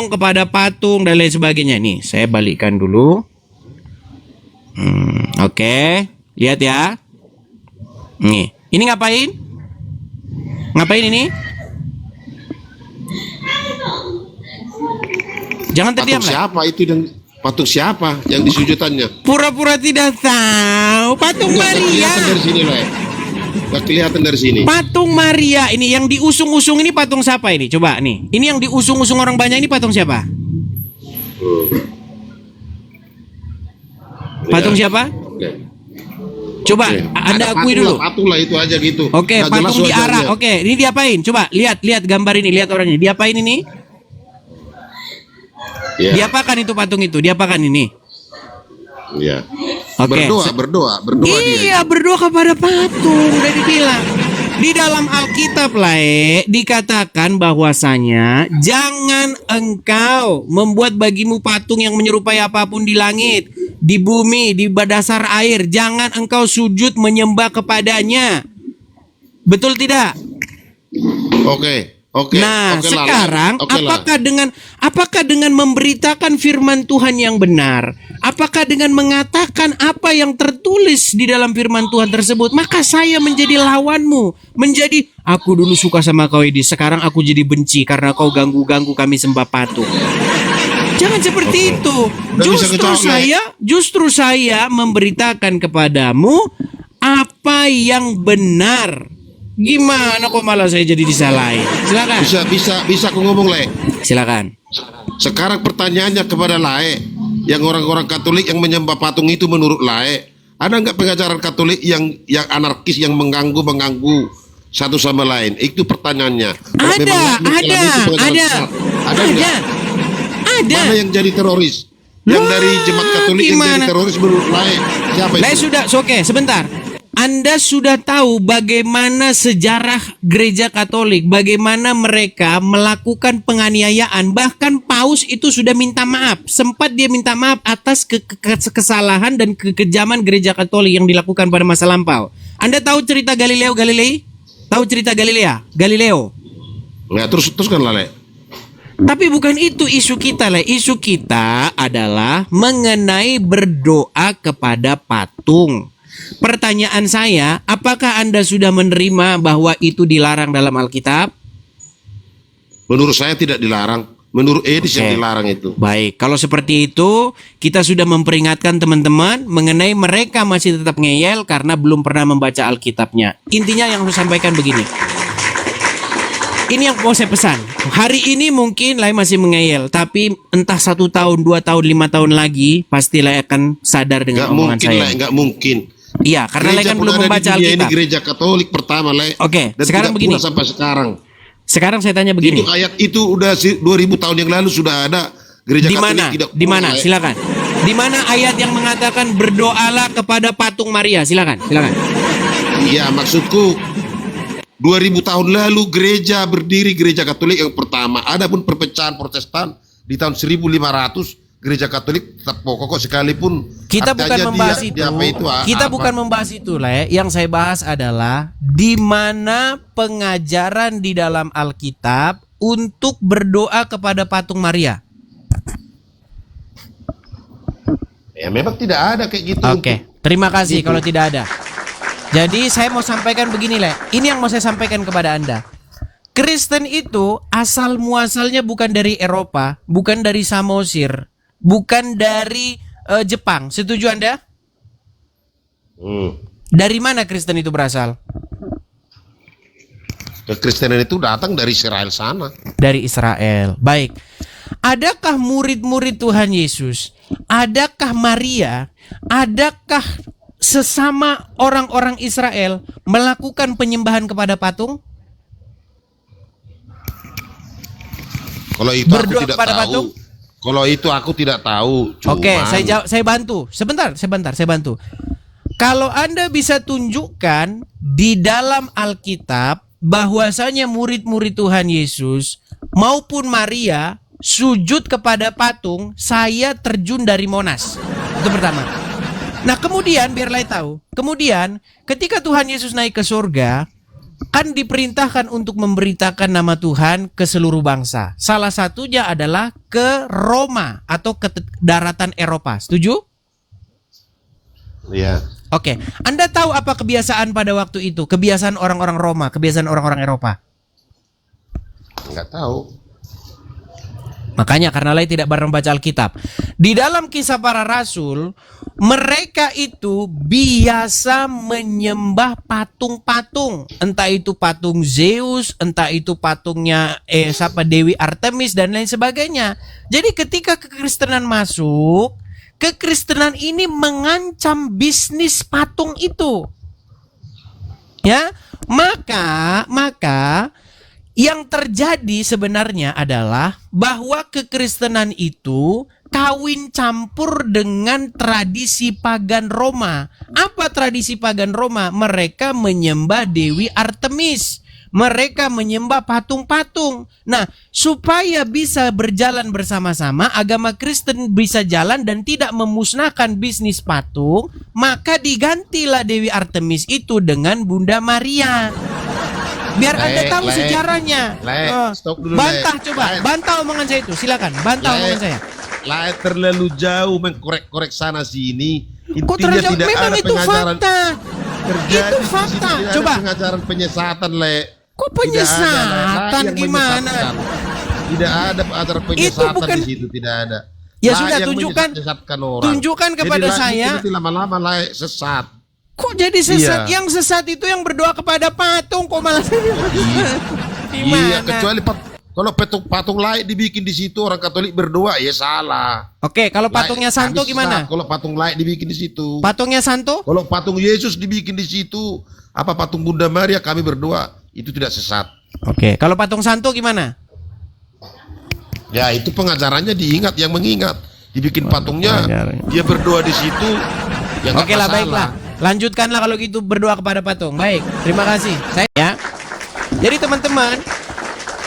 kepada patung dan lain sebagainya. Nih, saya balikkan dulu. Oke. Lihat ya. Nih, ini ngapain? Ngapain ini? Jangan terdiam Patung lah. siapa itu dan patung siapa yang disujudannya? Pura-pura tidak tahu. Patung Nggak Maria. kelihatan dari sini loh. Nggak kelihatan dari sini. Patung Maria ini yang diusung-usung ini patung siapa ini? Coba nih. Ini yang diusung-usung orang banyak ini patung siapa? Patung Ya. siapa? Oke. Coba Oke. Anda Ada akui patung dulu. lah, patung lah itu aja gitu. Oke, Nggak jelas patung diarah. wajahnya. Oke, ini diapain? Coba lihat gambar ini, lihat orangnya. Diapain ini? Ya. Diapakan itu patung itu? Diapakan ini? Ya. Oke. Berdoa Iya, dia. berdoa kepada patung. Udah dibilang. Di dalam Alkitab dikatakan bahwasanya jangan engkau membuat bagimu patung yang menyerupai apapun di langit, di bumi, di dasar air. Jangan engkau sujud menyembah kepadanya. Betul tidak? Oke. Nah, Oke lah. sekarang Oke lah. apakah dengan memberitakan firman Tuhan yang benar, apakah dengan mengatakan apa yang tertulis di dalam firman Tuhan tersebut, maka saya menjadi lawanmu, menjadi aku dulu suka sama kau ini, sekarang aku jadi benci karena kau ganggu-ganggu kami sembah patung. Jangan seperti itu. Nggak bisa ketahuan, Justru saya memberitakan kepadamu apa yang benar. Gimana kok malah saya jadi disalahin? Silakan. Bisa aku ngomong Le. Silakan. Sekarang pertanyaannya kepada Lae, yang orang-orang Katolik yang menyembah patung itu menurut Lae, ada nggak pengajaran Katolik yang anarkis yang mengganggu satu sama lain? Itu pertanyaannya. Kalau memang Lae mengalami itu pengajaran sesat, ada nggak? Ada. Mana yang jadi teroris? Yang dari jemaat Katolik yang gimana? jadi teroris menurut Lae siapa itu? Lae sudah, oke, sebentar. Anda sudah tahu bagaimana sejarah gereja Katolik, bagaimana mereka melakukan penganiayaan, bahkan Paus itu sudah minta maaf. Sempat dia minta maaf atas kesalahan dan kekejaman gereja Katolik yang dilakukan pada masa lampau. Anda tahu cerita Galileo Galilei? Tahu cerita Galileo? Nggak, teruskan lah Le. Tapi bukan itu isu kita lah. Isu kita adalah mengenai berdoa kepada patung. Pertanyaan saya, apakah Anda sudah menerima bahwa itu dilarang dalam Alkitab? Menurut saya tidak dilarang. Menurut Edis yang dilarang itu. Baik, kalau seperti itu, kita sudah memperingatkan teman-teman mengenai mereka masih tetap ngeyel karena belum pernah membaca Alkitabnya. Intinya yang saya sampaikan begini. Ini yang mau saya pesan. Hari ini mungkin Lai masih mengeyel, tapi entah 1 tahun, 2 tahun, 5 tahun lagi, pasti Lai akan sadar dengan omongan saya. Nggak mungkin. Iya, karena Lai kan belum membaca Ini Alkitab. gereja Katolik pertama, Le. Oke, Dan sekarang tidak begini. pernah sampai sekarang. Sekarang saya tanya begini. Itu ayat itu udah 2000 tahun yang lalu sudah ada gereja Di Katolik mana? tidak Di mana? Le. Silakan. Di mana ayat yang mengatakan berdoalah kepada patung Maria? Silakan. Iya, maksudku 2000 tahun lalu gereja berdiri, gereja Katolik yang pertama. Adapun perpecahan Protestan di tahun 1500 gereja Katolik tetap pokok sekalipun Kita bukan artinya membahas dia- itu. dia apa itu, Kita apa? bukan membahas itu, Le. Yang saya bahas adalah di mana pengajaran di dalam Alkitab untuk berdoa kepada patung Maria. Ya memang tidak ada kayak gitu. Oke, terima kasih kalau tidak ada. Jadi saya mau sampaikan begini, Le. Ini yang mau saya sampaikan kepada Anda. Kristen itu asal muasalnya bukan dari Eropa, bukan dari Samosir, bukan dari Jepang. Setuju Anda? Dari mana Kristen itu berasal? Kekristenan itu datang dari Israel sana. Dari Israel. Baik. Adakah murid-murid Tuhan Yesus? Adakah Maria? Adakah sesama orang-orang Israel melakukan penyembahan kepada patung? Kalau itu Berdoa aku tidak kepada tahu. patung? Kalau itu aku tidak tahu. Oke, Cuman- saya bantu. Sebentar, saya bantu. Kalau Anda bisa tunjukkan di dalam Alkitab bahwasanya murid-murid Tuhan Yesus maupun Maria sujud kepada patung, saya terjun dari Monas. Itu pertama. Nah, kemudian biar Lai tahu. Kemudian ketika Tuhan Yesus naik ke surga, kan diperintahkan untuk memberitakan nama Tuhan ke seluruh bangsa. Salah satunya adalah ke Roma atau ke daratan Eropa. Setuju? Iya. Oke. Anda tahu apa kebiasaan pada waktu itu? Kebiasaan orang-orang Roma, kebiasaan orang-orang Eropa. Enggak tahu. Makanya karena lain tidak bareng baca Alkitab. Di dalam Kisah Para Rasul, mereka itu biasa menyembah patung-patung. Entah itu patung Zeus, entah itu patungnya Dewi Artemis dan lain sebagainya. Jadi ketika kekristenan masuk, kekristenan ini mengancam bisnis patung itu. Ya, maka yang terjadi sebenarnya adalah bahwa kekristenan itu kawin campur dengan tradisi pagan Roma. Apa tradisi pagan Roma? Mereka menyembah Dewi Artemis. Mereka menyembah patung-patung. Nah, supaya bisa berjalan bersama-sama, agama Kristen bisa jalan dan tidak memusnahkan bisnis patung, maka digantilah Dewi Artemis itu dengan Bunda Maria. Biar Anda tahu sejarahnya. Stop dulu. Bantah coba, bantah omongan saya itu. Silakan, bantah omongan saya. Terlalu jauh mengkorek-korek sana sini. Kok terlalu jauh? Memang itu fakta. Itu fakta. Coba. Pengajaran penyesatan, Kok penyesatan gimana? Tidak ada ajaran penyesatan di situ, tidak ada. Ya sudah, tunjukkan kepada saya. Nanti lama-lama sesat. Kok jadi sesat? Iya. Yang sesat itu yang berdoa kepada patung, kok malah Iya, kecuali kalau patung laik dibikin di situ, orang Katolik berdoa, ya salah. Oke, kalau patungnya Santo gimana? Kalau patung laik dibikin di situ. Patungnya Santo? Kalau patung Yesus dibikin di situ, apa patung Bunda Maria kami berdoa, itu tidak sesat. Oke, kalau patung Santo gimana? Ya, itu pengajarannya diingat, yang mengingat. Dibikin patungnya, dia berdoa di situ. Ya, oke lah, baiklah. Lanjutkanlah kalau gitu berdoa kepada patung. Baik, terima kasih. Saya. Jadi teman-teman,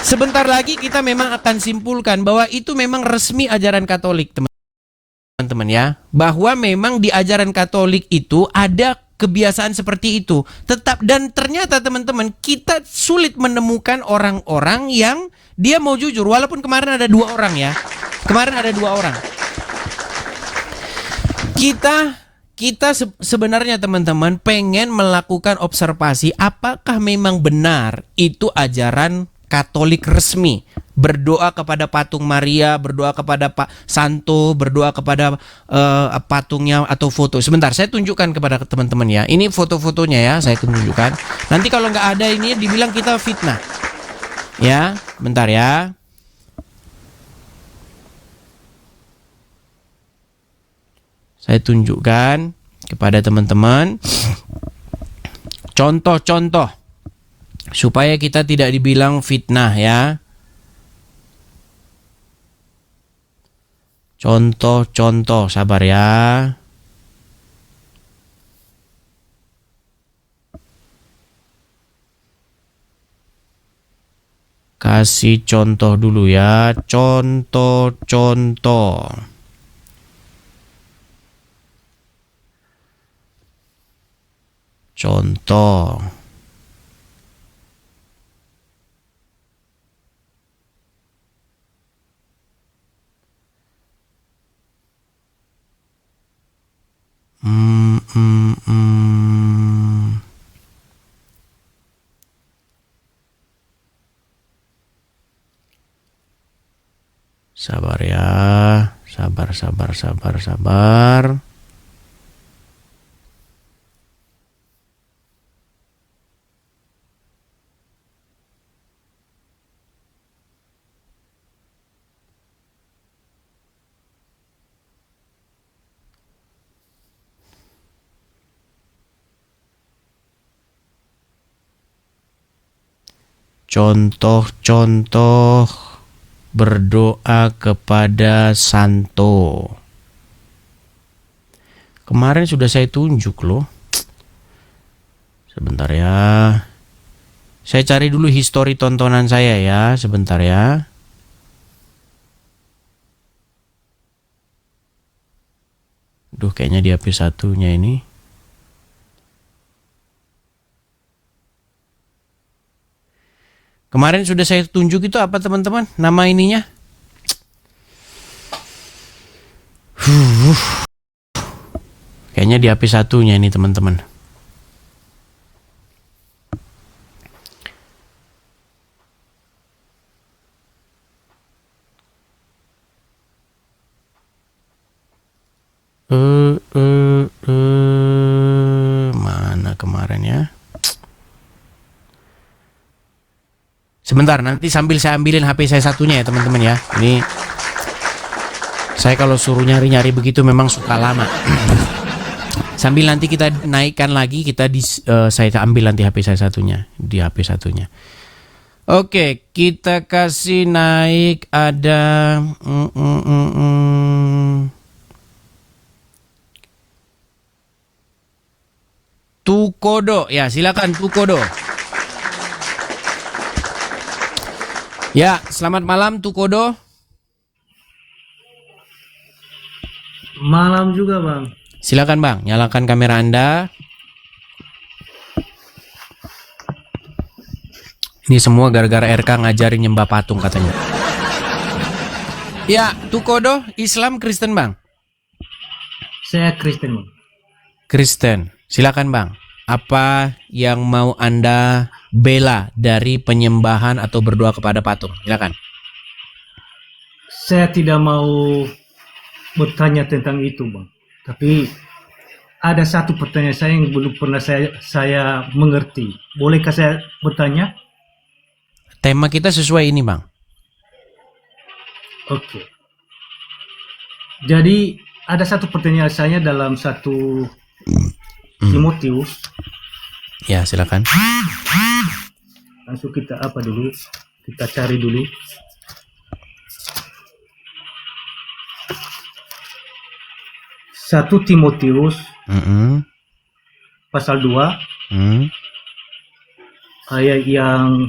sebentar lagi kita memang akan simpulkan bahwa itu memang resmi ajaran Katolik, teman-teman ya. Bahwa memang di ajaran Katolik itu ada kebiasaan seperti itu. Dan ternyata teman-teman, kita sulit menemukan orang-orang yang dia mau jujur. Walaupun kemarin ada 2 orang ya. Kemarin ada 2 orang. Kita sebenarnya teman-teman pengen melakukan observasi apakah memang benar itu ajaran Katolik resmi. Berdoa kepada patung Maria, berdoa kepada Pak Santo, berdoa kepada patungnya atau foto. Sebentar, saya tunjukkan kepada teman-teman ya. Ini foto-fotonya ya, saya tunjukkan. Nanti kalau nggak ada ini dibilang kita fitnah. Ya, bentar ya. Saya tunjukkan kepada teman-teman contoh-contoh supaya kita tidak dibilang fitnah ya. Contoh-contoh, sabar ya. Kasih contoh dulu ya, contoh-contoh. Contoh. Sabar ya, sabar. Contoh-contoh berdoa kepada Santo. Kemarin sudah saya tunjuk loh. Sebentar ya. Saya cari dulu histori tontonan saya ya. Sebentar ya. Duh, kayaknya di HP satunya ini. Kemarin sudah saya tunjuk itu apa teman-teman? Nama ininya? Kayaknya di HP satunya ini teman-teman. Mana kemarin ya? Sebentar, nanti sambil saya ambilin HP saya satunya ya teman-teman ya. Ini saya kalau suruh nyari-nyari begitu memang suka lama. Sambil nanti kita naikkan lagi, saya ambil nanti HP saya satunya, di HP satunya. Oke, kita kasih naik ada Tukodo. Ya, silakan Tukodo. Ya, selamat malam Tukodo. Malam juga, Bang. Silakan Bang, nyalakan kamera Anda. Ini semua gara-gara RK ngajarin nyembah patung katanya. Ya, Tukodo, Islam Kristen Bang? Saya Kristen, Bang. Kristen. Silakan Bang. Apa yang mau Anda bela dari penyembahan atau berdoa kepada patung? Silakan. Saya tidak mau bertanya tentang itu, Bang. Tapi ada satu pertanyaan saya yang belum pernah saya mengerti. Bolehkah saya bertanya? Tema kita sesuai ini Bang. Oke. Jadi ada satu pertanyaan saya dalam satu Timotius. Ya, silakan. Langsung kita apa dulu? Kita cari dulu. Satu Timotius pasal 2 ayat yang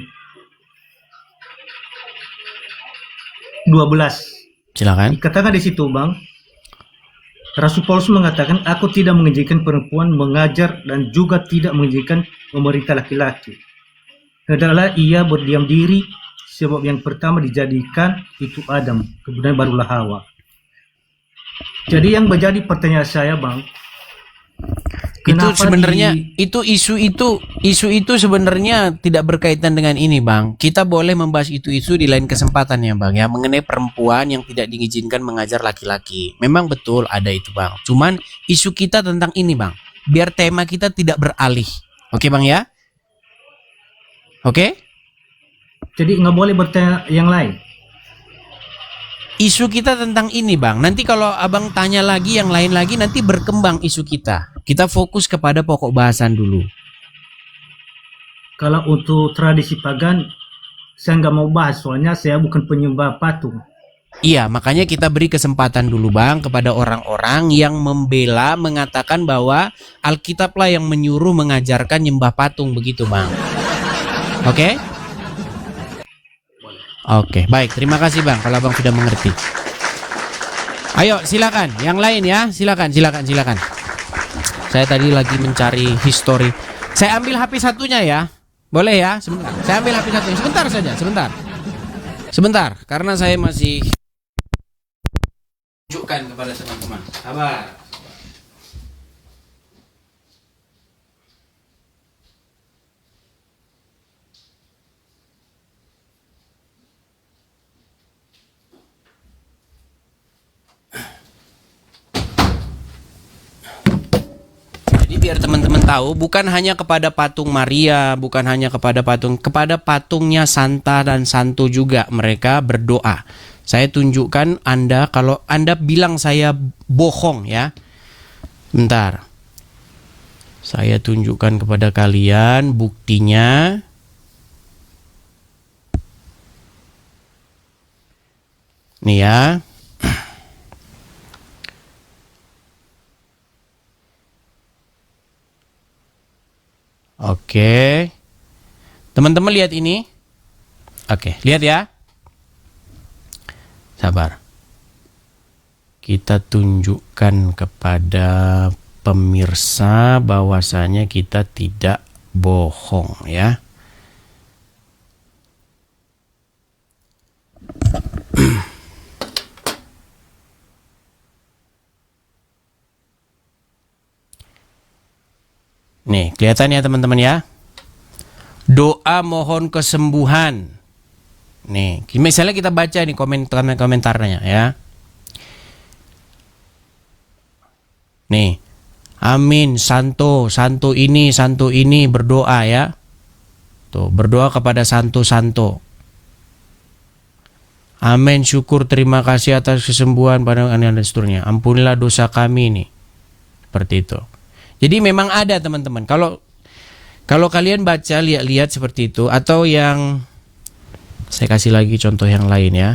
12. Silakan. Dikatakan di situ, Bang, Rasul Paulus mengatakan, aku tidak mengizinkan perempuan mengajar dan juga tidak mengizinkan memerintah laki-laki. Hendaklah ia berdiam diri, sebab yang pertama dijadikan itu Adam, kemudian barulah Hawa. Jadi yang menjadi pertanyaan saya, Bang, Itu sebenarnya isu itu sebenarnya tidak berkaitan dengan ini Bang. Kita boleh membahas isu di lain kesempatan ya Bang ya, mengenai perempuan yang tidak diizinkan mengajar laki-laki. Memang betul ada itu Bang. Cuman isu kita tentang ini Bang, biar tema kita tidak beralih. Oke Bang ya? Oke? Jadi nggak boleh bertanya yang lain. Isu kita tentang ini Bang. Nanti kalau Abang tanya lagi yang lain lagi, nanti berkembang isu kita. Kita fokus kepada pokok bahasan dulu. Kalau untuk tradisi pagan, saya nggak mau bahas, soalnya saya bukan penyembah patung. Iya, makanya kita beri kesempatan dulu Bang kepada orang-orang yang membela, mengatakan bahwa Alkitablah yang menyuruh mengajarkan nyembah patung, begitu Bang. Oke? Oke, baik. Terima kasih Bang kalau Bang sudah mengerti. Ayo, silakan. Yang lain ya, silakan. Saya tadi lagi mencari history. Saya ambil HP satunya ya. Boleh ya? Sebentar. Saya ambil HP satunya. Sebentar saja, sebentar. Karena saya masih tunjukkan kepada teman-teman. Sabar. Biar teman-teman tahu, bukan hanya kepada patung Maria, bukan hanya kepada patungnya Santa dan Santo juga mereka berdoa. Saya tunjukkan Anda, kalau Anda bilang saya bohong ya. Bentar. Saya tunjukkan kepada kalian buktinya. Nih ya. Oke. Teman-teman lihat ini. Oke, lihat ya. Sabar. Kita tunjukkan kepada pemirsa bahwasanya kita tidak bohong ya. Nih, kelihatan ya teman-teman ya. Doa mohon kesembuhan. Nih, misalnya kita baca nih komentarnya ya. Nih, amin, santo ini berdoa ya. Tuh, berdoa kepada santo. Amin, syukur, terima kasih atas kesembuhan pada dan seterusnya. Ampunilah dosa kami nih. Seperti itu. Jadi memang ada teman-teman. Kalau kalian baca lihat seperti itu, atau yang saya kasih lagi contoh yang lain ya.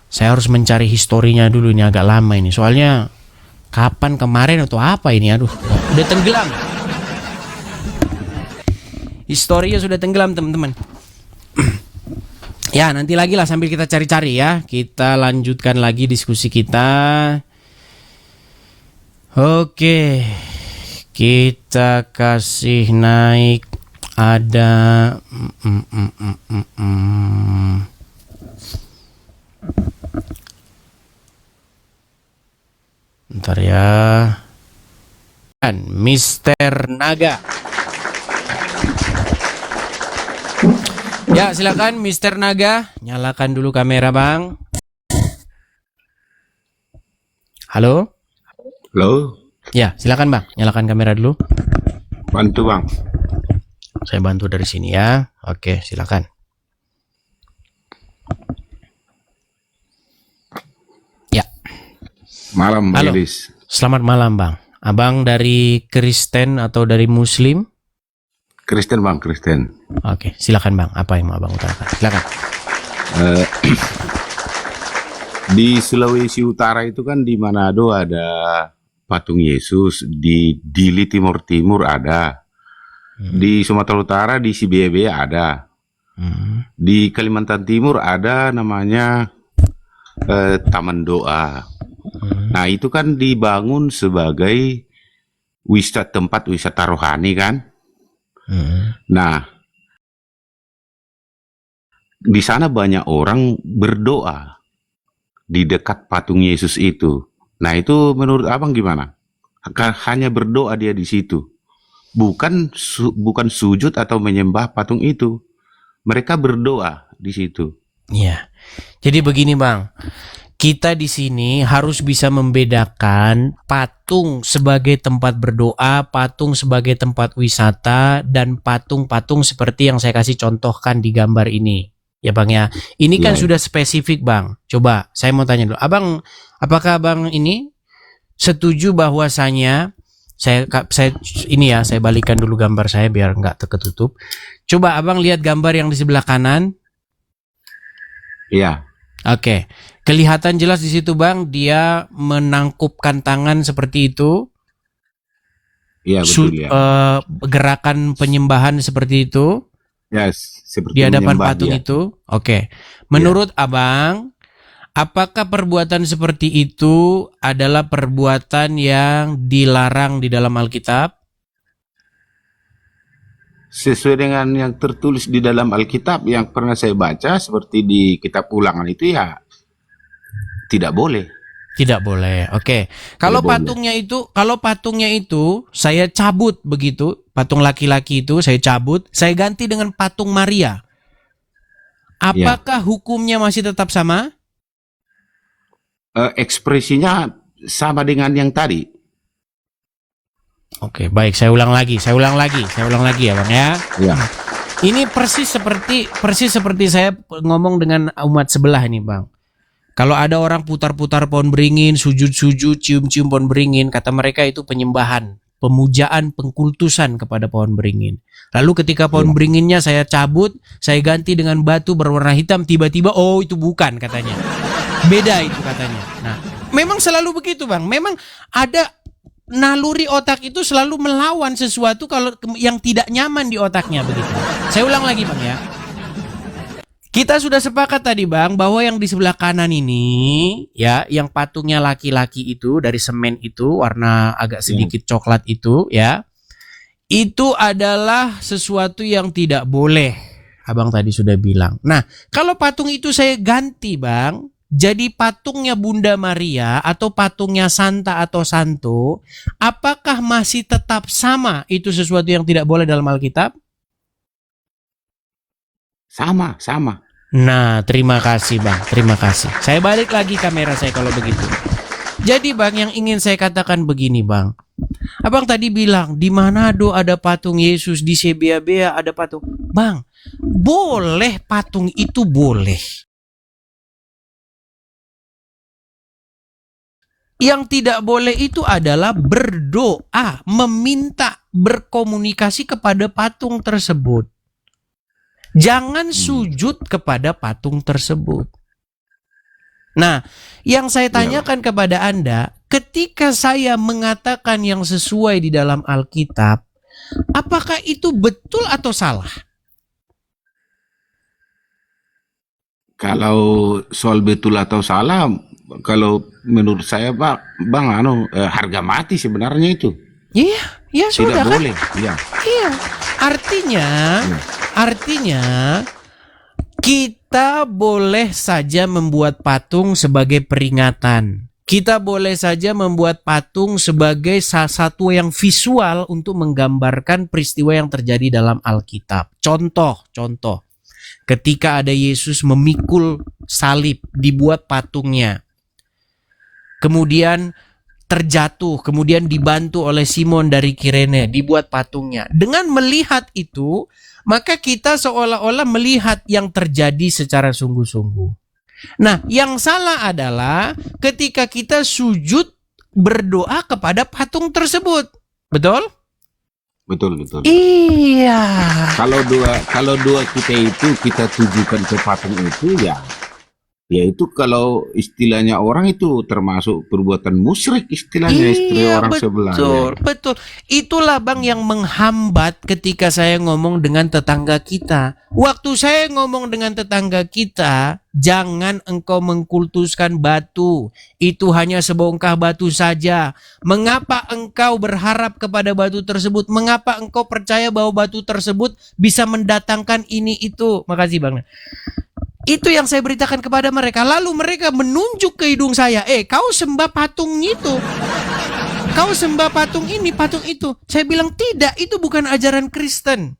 Saya harus mencari historinya dulu, ini agak lama ini. Soalnya kapan kemarin atau apa ini, aduh, udah tenggelam. Historinya sudah tenggelam teman-teman. Ya, nanti lagi lah sambil kita cari-cari ya. Kita lanjutkan lagi diskusi kita. Oke. Kita kasih naik ada Bentar ya. Dan Mister Naga. Ya, silakan Mister Naga, nyalakan dulu kamera, Bang. Halo? Halo, Ya, silakan, Bang. Nyalakan kamera dulu. bantu Bang. Saya bantu dari sini ya. Oke, silakan. Ya. Malam Halo. Bang Idris. Selamat malam, Bang. Abang dari Kristen atau dari Muslim? Kristen Bang, Kristen. Oke, silakan, Bang. Apa yang mau Abang utarakan? Silakan. Di Sulawesi Utara itu kan di Manado ada patung Yesus, di Dili Timur ada. Di Sumatera Utara di Sibiebe ada. Di Kalimantan Timur ada namanya Taman Doa. Nah, itu kan dibangun sebagai tempat wisata rohani kan. Nah, di sana banyak orang berdoa di dekat patung Yesus itu. Nah, itu menurut Abang gimana? Hanya berdoa dia di situ. Bukan sujud atau menyembah patung itu. Mereka berdoa di situ. Iya. Jadi begini, Bang. Kita di sini harus bisa membedakan patung sebagai tempat berdoa, patung sebagai tempat wisata, dan patung-patung seperti yang saya kasih contohkan di gambar ini. Ya, Bang ya. Ini kan sudah spesifik, Bang. Coba saya mau tanya dulu. Abang, apakah Abang ini setuju bahwasanya saya ini ya, saya balikan dulu gambar saya biar nggak terketutup. Coba Abang lihat gambar yang di sebelah kanan. Iya. Oke. Kelihatan jelas di situ, Bang, dia menangkupkan tangan seperti itu. Iya, betul ya. Gerakan penyembahan seperti itu. Yes, seperti Di hadapan menyembah patung dia. itu. Oke. Menurut Abang, apakah perbuatan seperti itu adalah perbuatan yang dilarang di dalam Alkitab? Sesuai dengan yang tertulis di dalam Alkitab yang pernah saya baca seperti di kitab Ulangan itu ya tidak boleh. Tidak boleh. Oke. Kalau patungnya itu saya cabut begitu, patung laki-laki itu saya cabut, saya ganti dengan patung Maria. Apakah hukumnya masih tetap sama? Ekspresinya sama dengan yang tadi. Oke, baik, saya ulang lagi ya, Bang ya. Ya. Ini persis seperti saya ngomong dengan umat sebelah ini, Bang. Kalau ada orang putar-putar pohon beringin, sujud-sujud, cium-cium pohon beringin, kata mereka itu penyembahan, pemujaan, pengkultusan kepada pohon beringin. Lalu ketika pohon beringinnya saya cabut, saya ganti dengan batu berwarna hitam, tiba-tiba oh itu bukan katanya. Beda itu katanya. Nah, memang selalu begitu Bang. Memang ada naluri otak itu selalu melawan sesuatu kalau yang tidak nyaman di otaknya begitu. Saya ulang lagi Bang ya. Kita sudah sepakat tadi Bang bahwa yang di sebelah kanan ini ya, yang patungnya laki-laki itu dari semen itu warna agak sedikit coklat itu ya. Itu adalah sesuatu yang tidak boleh. Abang tadi sudah bilang. Nah, kalau patung itu saya ganti Bang, jadi patungnya Bunda Maria atau patungnya Santa atau Santo, apakah masih tetap sama itu sesuatu yang tidak boleh dalam Alkitab? Sama. Nah, terima kasih Bang, terima kasih. Saya balik lagi kamera saya kalau begitu. Jadi Bang, yang ingin saya katakan begini Bang. Abang tadi bilang di Manado ada patung Yesus, di Sebea-bea ada patung. Bang, boleh patung itu boleh. Yang tidak boleh itu adalah berdoa, meminta, berkomunikasi kepada patung tersebut. Jangan sujud kepada patung tersebut. Nah, yang saya tanyakan kepada Anda, ketika saya mengatakan yang sesuai di dalam Alkitab, apakah itu betul atau salah? Kalau soal betul atau salah, kalau menurut saya Bang, harga mati sebenarnya itu. Iya sudah Tidak kan? boleh. Iya. Iya. Artinya kita boleh saja membuat patung sebagai peringatan. Kita boleh saja membuat patung sebagai salah satu yang visual untuk menggambarkan peristiwa yang terjadi dalam Alkitab. Contoh. Ketika ada Yesus memikul salib, dibuat patungnya. Kemudian terjatuh, kemudian dibantu oleh Simon dari Kirene, dibuat patungnya. Dengan melihat itu, maka kita seolah-olah melihat yang terjadi secara sungguh-sungguh. Nah, yang salah adalah ketika kita sujud berdoa kepada patung tersebut. Betul? Betul. Iya. Kalau dua kita itu kita tujukan ke patung itu ya itu kalau istilahnya orang itu termasuk perbuatan musyrik istilahnya istri orang sebelah. Betul. Itulah Bang yang menghambat ketika saya ngomong dengan tetangga kita. Waktu saya ngomong dengan tetangga kita, jangan engkau mengkultuskan batu. Itu hanya sebongkah batu saja. Mengapa engkau berharap kepada batu tersebut? Mengapa engkau percaya bahwa batu tersebut bisa mendatangkan ini itu? Makasih Bang. Itu yang saya beritakan kepada mereka. Lalu mereka menunjuk ke hidung saya. Kau sembah patung itu. Kau sembah patung ini, patung itu. Saya bilang tidak, itu bukan ajaran Kristen.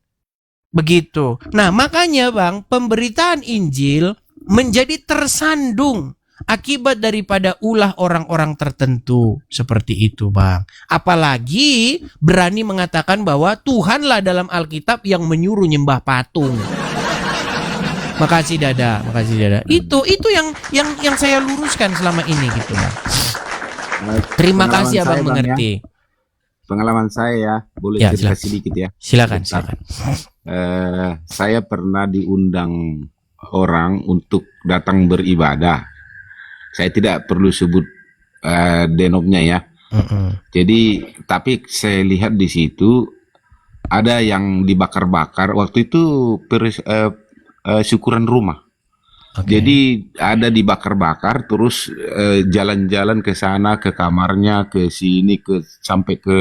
Begitu. Nah makanya Bang, pemberitaan Injil menjadi tersandung akibat daripada ulah orang-orang tertentu. Seperti itu Bang. Apalagi berani mengatakan bahwa Tuhanlah dalam Alkitab yang menyuruh nyembah patung. Makasih Dada. Itu yang saya luruskan selama ini gitu Bang. Terima kasih Abang mengerti. Pengalaman saya boleh cerita sedikit ya. Silakan. Saya pernah diundang orang untuk datang beribadah. Saya tidak perlu sebut denopnya ya. Jadi tapi saya lihat di situ ada yang dibakar-bakar. Waktu itu syukuran rumah. Jadi ada dibakar-bakar terus jalan-jalan ke sana, ke kamarnya, ke sini, sampai ke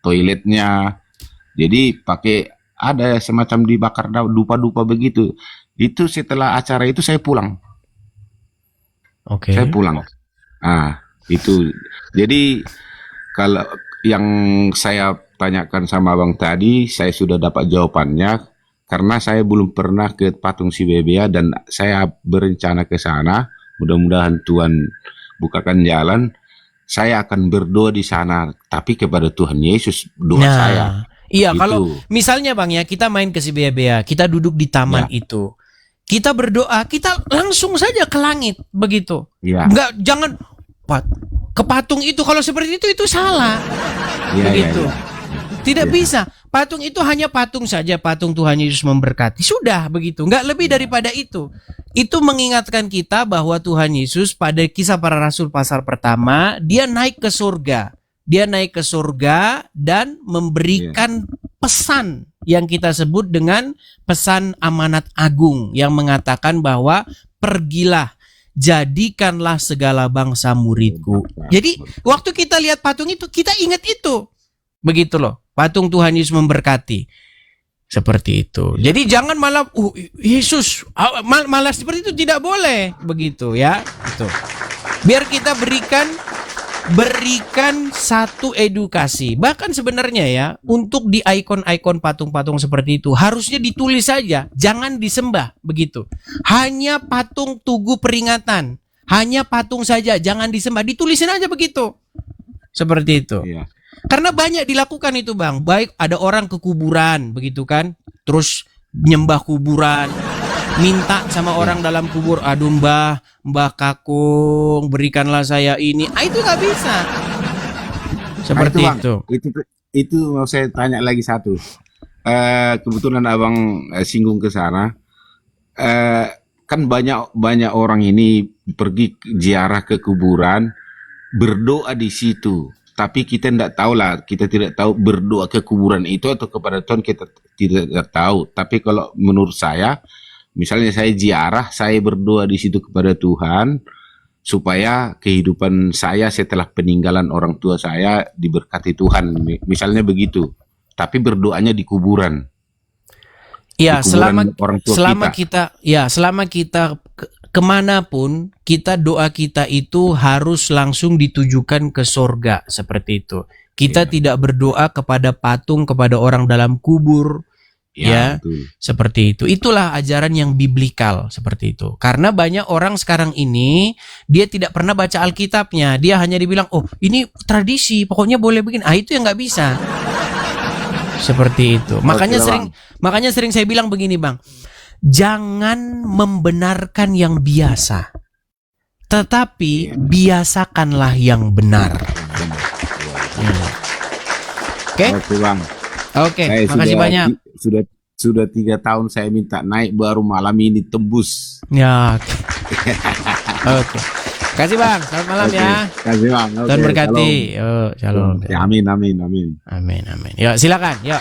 toiletnya. Jadi pakai ada semacam dibakar dupa-dupa begitu. Itu setelah acara itu saya pulang. Saya pulang. Nah, itu. Jadi kalau yang saya tanyakan sama Abang tadi, saya sudah dapat jawabannya. Karena saya belum pernah ke patung Sebea-bea dan saya berencana ke sana. Mudah-mudahan Tuhan bukakan jalan. Saya akan berdoa di sana, tapi kepada Tuhan Yesus doa saya. Iya, gitu. Kalau misalnya Bang ya, kita main ke Sebea-bea, kita duduk di taman itu. Kita berdoa, kita langsung saja ke langit begitu. Enggak, jangan ke patung itu. Kalau seperti itu salah. Begitu. Tidak bisa. patung itu hanya patung saja, patung Tuhan Yesus memberkati. Sudah begitu, nggak lebih daripada itu. Itu mengingatkan kita bahwa Tuhan Yesus pada Kisah Para Rasul pasal pertama, dia naik ke surga. Dia naik ke surga dan memberikan pesan yang kita sebut dengan pesan amanat agung yang mengatakan bahwa pergilah, jadikanlah segala bangsa muridku. Jadi waktu kita lihat patung itu, kita ingat itu. Begitu loh, patung Tuhan Yesus memberkati. Seperti itu. Jadi jangan malah Yesus malah seperti itu, tidak boleh begitu ya. Itu. Biar kita berikan satu edukasi. Bahkan sebenarnya ya, untuk di ikon-ikon patung-patung seperti itu harusnya ditulis saja, jangan disembah begitu. Hanya patung tugu peringatan, hanya patung saja, jangan disembah, ditulisin aja begitu. Seperti itu. Iya. Karena banyak dilakukan itu, Bang. Baik ada orang ke kuburan begitu kan, terus nyembah kuburan, minta sama orang dalam kubur, aduh Mbah Kakung, berikanlah saya ini. Itu nggak bisa. Seperti Bang, itu. Itu mau saya tanya lagi satu. Kebetulan abang singgung ke sana. Kan banyak orang ini pergi ziarah ke kuburan, berdoa di situ. Tapi kita tidak tahu berdoa ke kuburan itu atau kepada Tuhan, kita tidak tahu. Tapi kalau menurut saya, misalnya saya ziarah, saya berdoa di situ kepada Tuhan supaya kehidupan saya setelah peninggalan orang tua saya diberkati Tuhan, misalnya begitu. Tapi berdoanya di kuburan. Ya, Di kuburan orang tua selama kita kemanapun, kita doa kita itu harus langsung ditujukan ke sorga, seperti itu. Kita tidak berdoa kepada patung, kepada orang dalam kubur. Ya, betul. seperti itu. Itulah ajaran yang biblikal, seperti itu. Karena banyak orang sekarang ini dia tidak pernah baca Alkitabnya. Dia hanya dibilang, oh ini tradisi, pokoknya boleh begini. Itu yang nggak bisa. Seperti itu. Makanya sering saya bilang begini, Bang. Jangan membenarkan yang biasa, tetapi biasakanlah yang benar. Oke, Bang. Oke, makasih banyak. Sudah 3 tahun saya minta naik, baru malam ini tembus. Ya. Oke. Kasih Bang, selamat malam ya. Kasih Bang. Tuhan berkati. Yuk, shalom. Amin. Amin. Yuk, silakan. Yuk.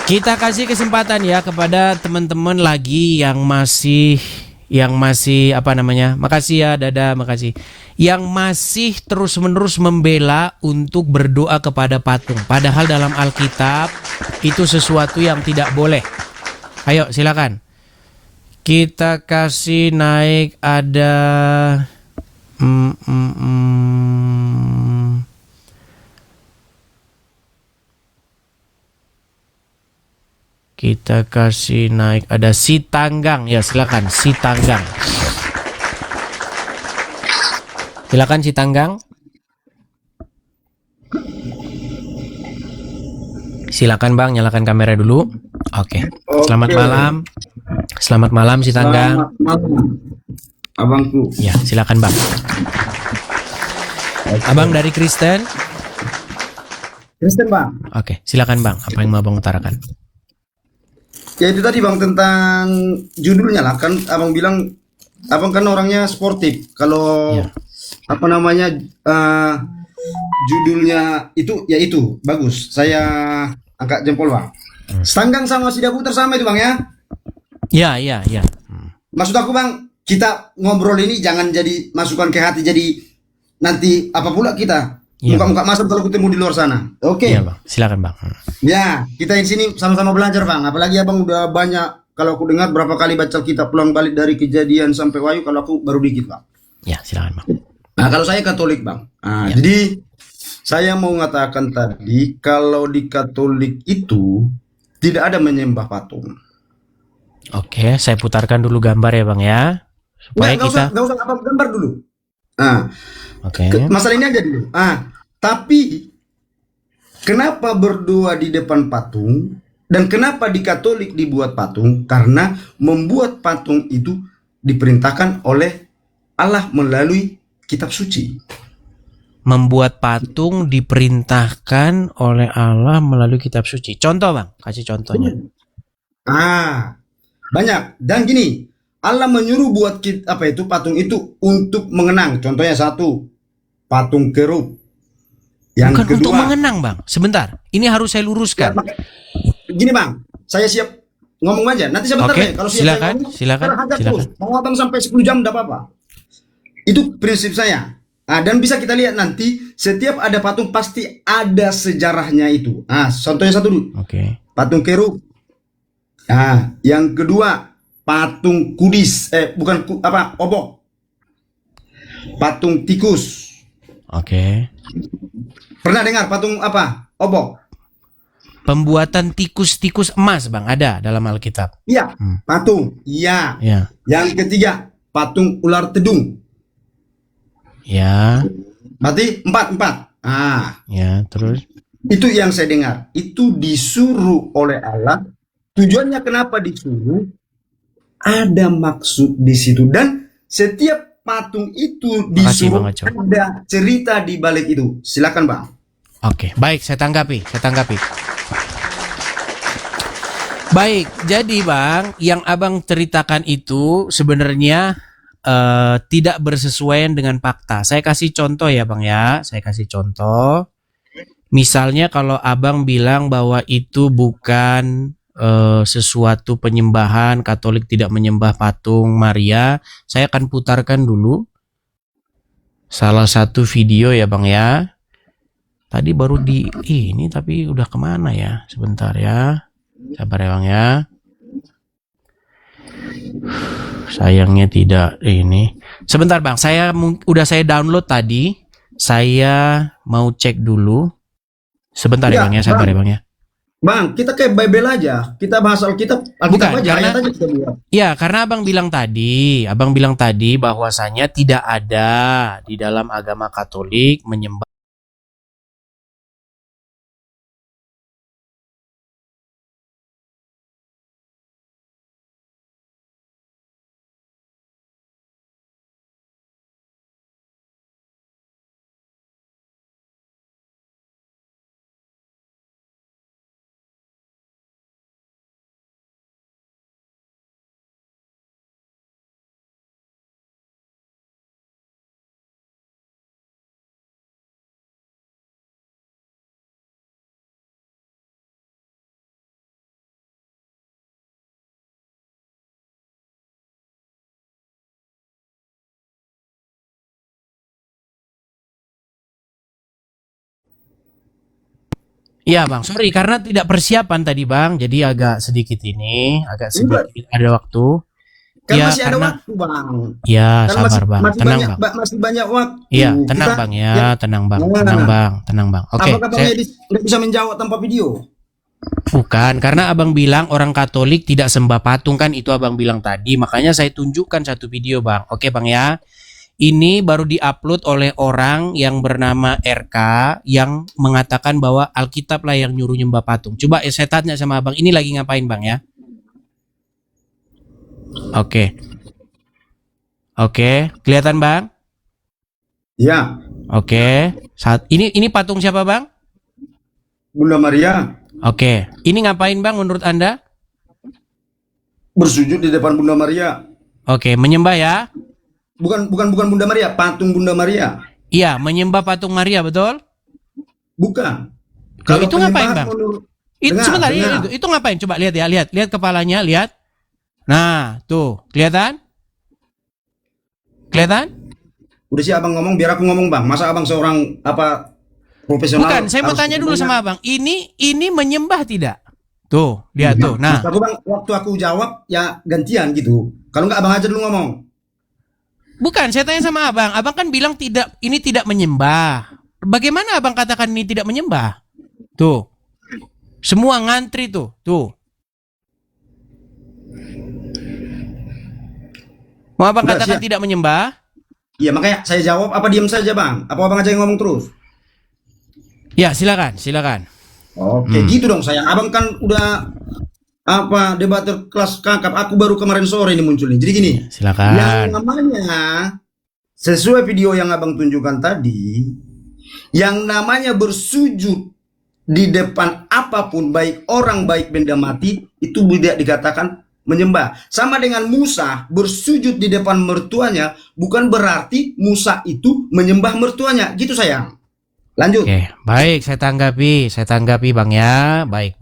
Kita kasih kesempatan ya kepada teman-teman lagi yang masih makasih ya Dada, makasih. Yang masih terus-menerus membela untuk berdoa kepada patung. Padahal dalam Alkitab itu sesuatu yang tidak boleh. Ayo silakan. Kita kasih naik ada kita kasih naik ada si Tanggang. Ya silakan si Tanggang. Silakan si Tanggang. Silakan Bang, nyalakan kamera dulu. Oke. Selamat malam. Selamat malam si Tanggang. Selamat malam, abangku. Ya, silakan Bang. Abang dari Kristen? Kristen Bang. Oke, silakan Bang. Apa yang mau Abang utarakan? Ya itu tadi Bang tentang judulnya lah, kan Abang bilang Abang kan orangnya sportif. Kalau Ya. Judulnya itu ya itu bagus. Saya angkat jempol Bang. Stanggang sama si Daputer sama itu Bang ya. Ya. Maksud aku Bang, kita ngobrol ini jangan jadi masukan ke hati, jadi nanti apa pula kita Iya, muka-muka masam kalau ketemu di luar sana. Oke. Iya Bang, silakan Bang. Ya, kita di sini sama-sama belajar Bang. Apalagi Abang udah banyak, kalau aku dengar berapa kali baca kitab pulang balik dari Kejadian sampai Wahyu, kalau aku baru dikit Bang. Ya, silakan Bang. Nah, kalau saya Katolik Bang. Nah, Ya. jadi saya mau mengatakan tadi kalau di Katolik itu tidak ada menyembah patung. Oke, saya putarkan dulu gambar ya Bang ya. Supaya Nggak kita usah Abang gambar dulu. Nah, Oke. masalah ini aja dulu. Tapi kenapa berdoa di depan patung dan kenapa di Katolik dibuat patung? Karena membuat patung itu diperintahkan oleh Allah melalui kitab suci. Membuat patung diperintahkan oleh Allah melalui kitab suci. Contoh bang, kasih contohnya. Banyak. Dan gini, Allah menyuruh buat patung itu untuk mengenang. Contohnya satu, patung kerub. Yang Bukan kedua, untuk mengenang bang. Sebentar, ini harus saya luruskan. gini bang, saya siap ngomong aja. Nanti sebentar Oke, deh. Kalau siap silakan, saya ngomong, silakan, hajar silakan. terus. Mau abang sampai 10 jam enggak apa-apa. Itu prinsip saya. Dan bisa kita lihat nanti setiap ada patung pasti ada sejarahnya itu. Contohnya satu dulu. Oke. Patung kerub. Yang kedua patung kudis, obok. Patung tikus. Oke. Pernah dengar patung obok? Pembuatan tikus-tikus emas bang ada dalam Alkitab. Iya, patung. Iya. Ya. Yang ketiga patung ular tedung. Ya. Berarti empat. Ya. Terus. Itu yang saya dengar. Itu disuruh oleh Allah. Tujuannya kenapa disuruh? Ada maksud di situ. Dan setiap patung itu Makasih, disuruh Bang Aco. ada cerita di balik itu. Silakan bang. Oke, baik, saya tanggapi. Baik, jadi bang, yang abang ceritakan itu sebenarnya tidak bersesuaian dengan fakta. Saya kasih contoh ya bang ya, Misalnya kalau abang bilang bahwa itu bukan sesuatu penyembahan, Katolik tidak menyembah patung Maria, saya akan putarkan dulu salah satu video ya bang ya. Tadi baru ini tapi udah kemana ya? Sebentar ya. Sabar ya bang ya. Sayangnya tidak ini. Sebentar bang, udah saya download tadi. Saya mau cek dulu. Sebentar ya bang ya, sabar ya bang ya. Bang, kita kayak Bible aja. Kita bahas Alkitab Bukan, aja, ayat aja kita buat. Ya, karena abang bilang tadi bahwasanya tidak ada di dalam agama Katolik menyembah. Iya bang, sorry karena tidak persiapan tadi bang, jadi agak sedikit ada waktu. Kan Ya, masih ada karena- waktu bang. Ya Kan sabar bang, tenang bang. Masih banyak waktu. Iya tenang Kita- bang ya, tenang bang. Oke, Apakah bang Edi nggak bisa menjawab tanpa video? bukan karena abang bilang orang Katolik tidak sembah patung kan itu abang bilang tadi, makanya saya tunjukkan satu video bang. Oke bang ya. Ini baru diupload oleh orang yang bernama RK yang mengatakan bahwa Alkitab lah yang nyuruh nyembah patung. Coba saya tanya sama abang, ini lagi ngapain bang ya? Oke, kelihatan bang? Ya, Oke, saat ini patung siapa bang? Bunda Maria Oke, ini ngapain bang menurut anda? bersujud di depan Bunda Maria. Oke, menyembah ya? Bukan Bunda Maria, patung Bunda Maria. Iya, menyembah patung Maria betul? Bukan. Loh, itu ngapain penyembahan bang? Dengar, Sebentar, dengar. itu ngapain? Coba lihat ya, lihat kepalanya, lihat. Nah, tuh, kelihatan? Udah sih abang ngomong, biar aku ngomong bang. Masa abang seorang profesional? Bukan, saya mau harus tanya dulu ngomongnya? sama abang. Ini menyembah tidak? Tuh, lihat tuh. Nah, Maksud aku, bang, waktu aku jawab ya gantian gitu. Kalau nggak abang aja dulu ngomong. bukan, saya tanya sama abang. Abang kan bilang ini tidak menyembah. Bagaimana abang katakan ini tidak menyembah? Tuh. Semua ngantri tuh. Mau abang Udah, katakan siap. tidak menyembah? Iya makanya saya jawab apa diam saja bang? Apa abang aja yang ngomong terus? Ya, silakan. Oke, gitu dong sayang. Abang kan udah debater kelas kakap. Aku baru kemarin sore ini muncul nih. Jadi gini, yang Silakan. namanya sesuai video yang abang tunjukkan tadi, Yang namanya bersujud di depan apapun, baik orang baik benda mati, itu tidak dikatakan menyembah. Sama dengan Musa bersujud di depan mertuanya, bukan berarti Musa itu menyembah mertuanya. Gitu sayang. Lanjut. Oke, baik, saya tanggapi Bang ya. Baik.